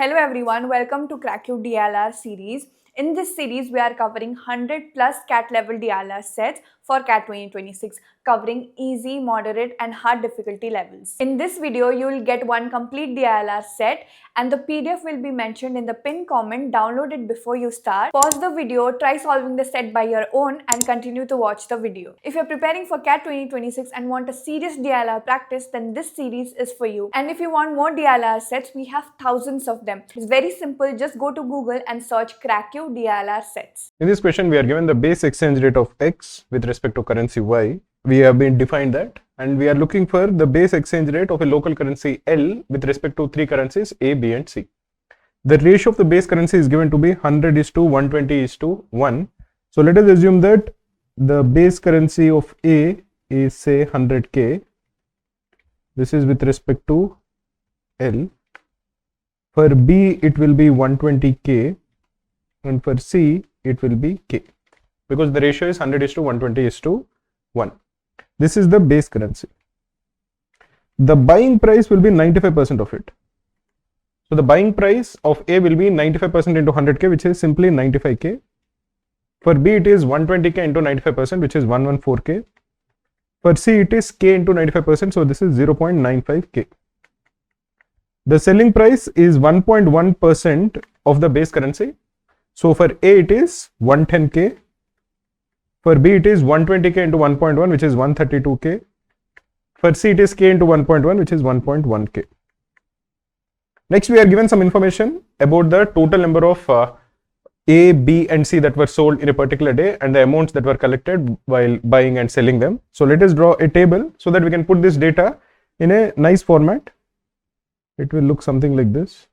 Hello everyone, welcome to Cracku DILR series. In this series, we are covering 100 plus CAT level DILR sets for CAT 2026, covering easy, moderate and hard difficulty levels. In this video, you will get one complete DILR set and the PDF will be mentioned in the pinned comment. Download it before you start. Pause the video, try solving the set by your own and continue to watch the video. If you're preparing for CAT 2026 and want a serious DILR practice, then this series is for you. And if you want more DILR sets, we have thousands of them. It's very simple, just go to Google and search Cracku DILR sets. In this question, we are given the base exchange rate of X with respect to currency Y. We have been defined that, and we are looking for the base exchange rate of a local currency L with respect to three currencies A, B and C. The ratio of the base currency is given to be 100:120:1. So let us assume that the base currency of A is say 100K. This is with respect to L. For B, it will be 120K. And for C, it will be K, because the ratio is 100:120:1. This is the base currency. The buying price will be 95% of it. So the buying price of A will be 95% into 100K, which is simply 95K. For B, it is 120K into 95%, which is 114K. For C, it is K into 95%, so this is 0.95K. The selling price is 1.1% of the base currency. So for A, it is 110K. For B, it is 120K into 1.1, which is 132K. For C, it is K into 1.1, which is 1.1K. Next, we are given some information about the total number of A, B and C that were sold in a particular day and the amounts that were collected while buying and selling them. So let us draw a table so that we can put this data in a nice format. It will look something like this.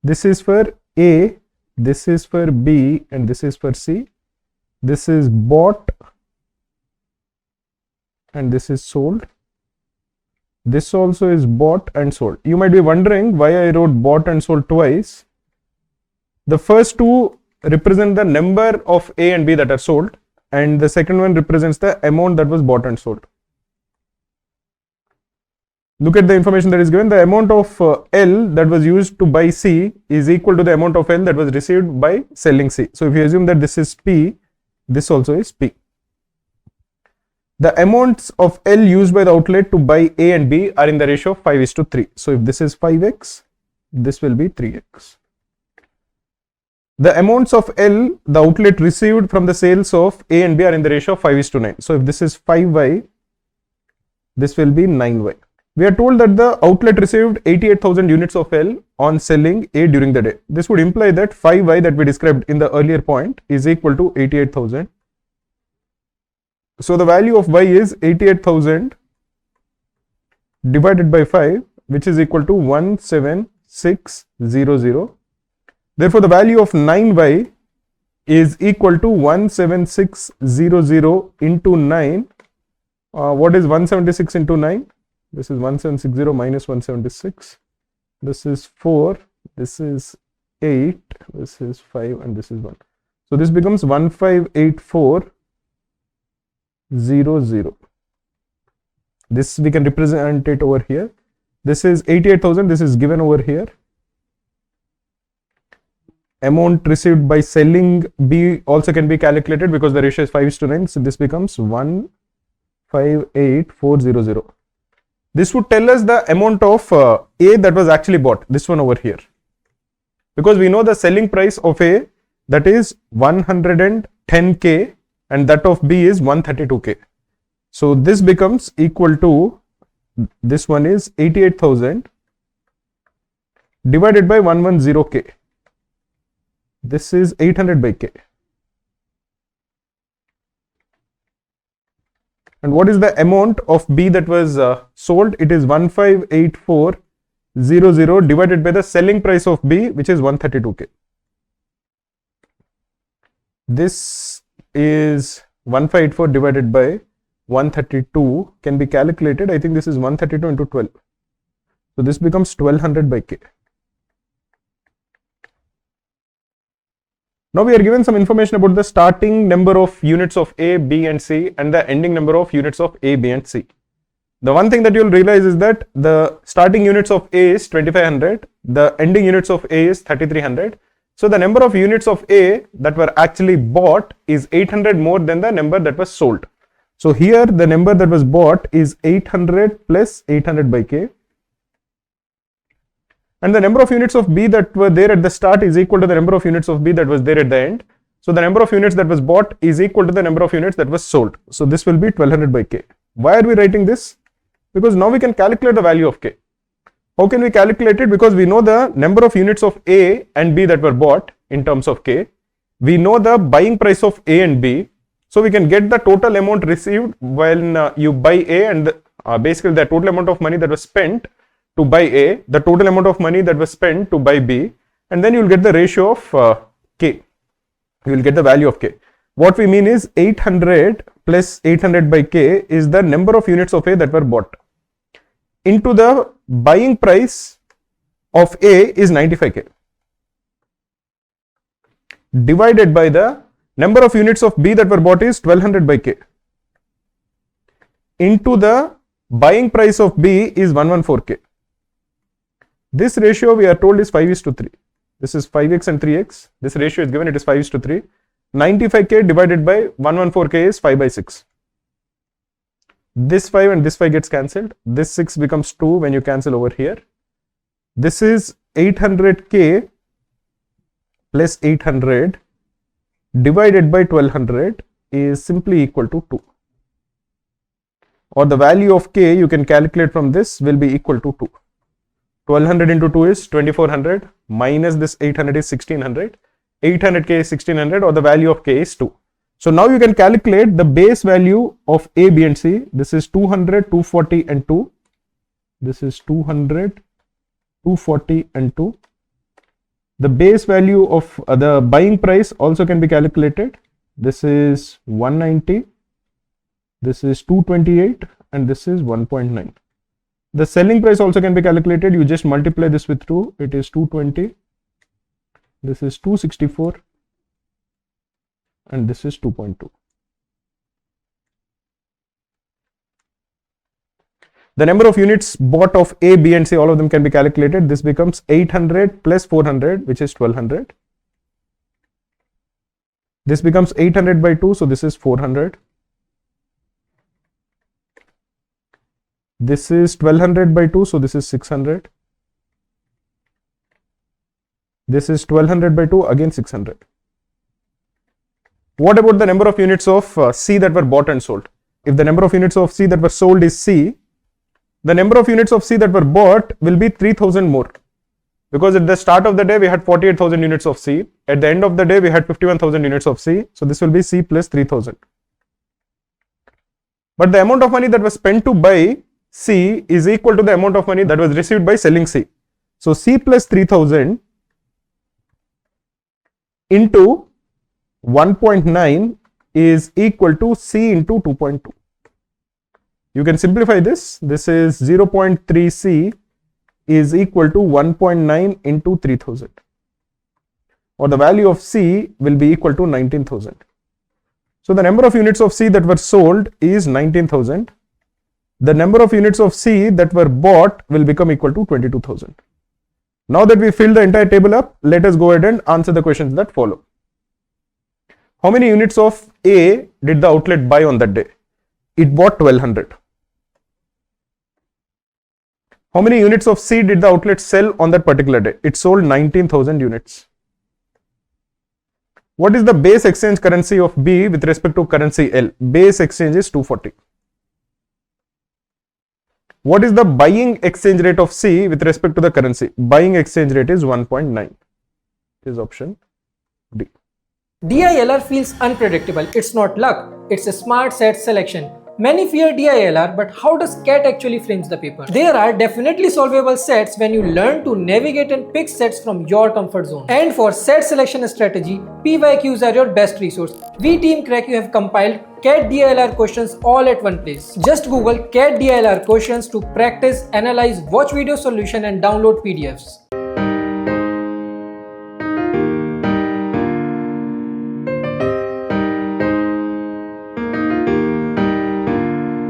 This is for A, this is for B and this is for C. This is bought and this is sold. This also is bought and sold. You might be wondering why I wrote bought and sold twice. The first two represent the number of A and B that are sold, and the second one represents the amount that was bought and sold. Look at the information that is given. The amount of L that was used to buy C is equal to the amount of L that was received by selling C. So if you assume that this is P, this also is P. The amounts of L used by the outlet to buy A and B are in the ratio of 5:3. So if this is 5x, this will be 3x. The amounts of L the outlet received from the sales of A and B are in the ratio of 5:9. So if this is 5y, this will be 9y. We are told that the outlet received 88,000 units of L on selling A during the day. This would imply that 5y that we described in the earlier point is equal to 88,000. So the value of y is 88,000 divided by 5, which is equal to 17600. Therefore, the value of 9y is equal to 17600 into 9. What is 176 into 9? This is 1760 minus 176. This is 4. This is 8. This is 5 and this is 1. So this becomes 158400. This we can represent it over here. This is 88,000. This is given over here. Amount received by selling B also can be calculated because the ratio is 5:9. So this becomes 158400. This would tell us the amount of A that was actually bought, this one over here. Because we know the selling price of A, that is 110K and that of B is 132K. So this becomes equal to, this one is 88,000 divided by 110K. This is 800 by K. And what is the amount of B that was sold? It is 158400 divided by the selling price of B, which is 132K. This is 1584 divided by 132 can be calculated. I think this is 132 into 12. So this becomes 1200 by K. Now we are given some information about the starting number of units of A, B and C and the ending number of units of A, B and C. The one thing that you'll realize is that the starting units of A is 2500, the ending units of A is 3300. So the number of units of A that were actually bought is 800 more than the number that was sold. So here the number that was bought is 800 plus 800 by K. And the number of units of B that were there at the start is equal to the number of units of B that was there at the end. So the number of units that was bought is equal to the number of units that was sold. So this will be 1200 by K. Why are we writing this? Because now we can calculate the value of K. How can we calculate it? Because we know the number of units of A and B that were bought in terms of K. We know the buying price of A and B. So we can get the total amount received when you buy A, and basically the total amount of money that was spent to buy A, the total amount of money that was spent to buy B, and then you will get the ratio of K. You will get the value of K. What we mean is 800 plus 800 by K is the number of units of A that were bought. Into the buying price of A is 95K. Divided by the number of units of B that were bought is 1200 by K. Into the buying price of B is 114K. This ratio we are told is 5:3. This is 5x and 3x. This ratio is given, it is 5:3. 95K divided by 114K is 5/6. This 5 and this 5 gets cancelled. This 6 becomes 2 when you cancel over here. This is 800K plus 800 divided by 1200 is simply equal to 2. Or the value of K you can calculate from this will be equal to 2. 1200 into 2 is 2400 minus this 800 is 1600. 800K is 1600, or the value of K is 2. So now you can calculate the base value of A, B and C. This is 200, 240 and 2. This is 200, 240 and 2. The base value of the buying price also can be calculated. This is 190. This is 228 and this is 1.9. The selling price also can be calculated. You just multiply this with 2. It is 220. This is 264 and this is 2.2. The number of units bought of A, B and C, all of them can be calculated. This becomes 800 plus 400, which is 1200. This becomes 800 by 2, so this is 400. This is 1200 by 2, so this is 600. This is 1200 by 2, again 600. What about the number of units of C that were bought and sold? If the number of units of C that were sold is C, the number of units of C that were bought will be 3000 more. Because at the start of the day we had 48,000 units of C. At the end of the day we had 51,000 units of C. So this will be C plus 3000. But the amount of money that was spent to buy C is equal to the amount of money that was received by selling C. So C plus 3000 into 1.9 is equal to C into 2.2. You can simplify this. This is 0.3 C is equal to 1.9 into 3000. Or the value of C will be equal to 19,000. So the number of units of C that were sold is 19,000. The number of units of C that were bought will become equal to 22,000. Now that we filled the entire table up, let us go ahead and answer the questions that follow. How many units of A did the outlet buy on that day? It bought 1200. How many units of C did the outlet sell on that particular day? It sold 19,000 units. What is the base exchange currency of B with respect to currency L? Base exchange is 240. What is the buying exchange rate of C with respect to the currency? Buying exchange rate is 1.9. Is option D. DILR feels unpredictable. It's not luck, it's a smart set selection. Many fear DILR, but how does CAT actually frames the paper? There are definitely solvable sets when you learn to navigate and pick sets from your comfort zone. And for set selection strategy, PYQs are your best resource. We team Cracku have compiled CAT DILR questions all at one place. Just Google CAT DILR questions to practice, analyze, watch video solution and download PDFs.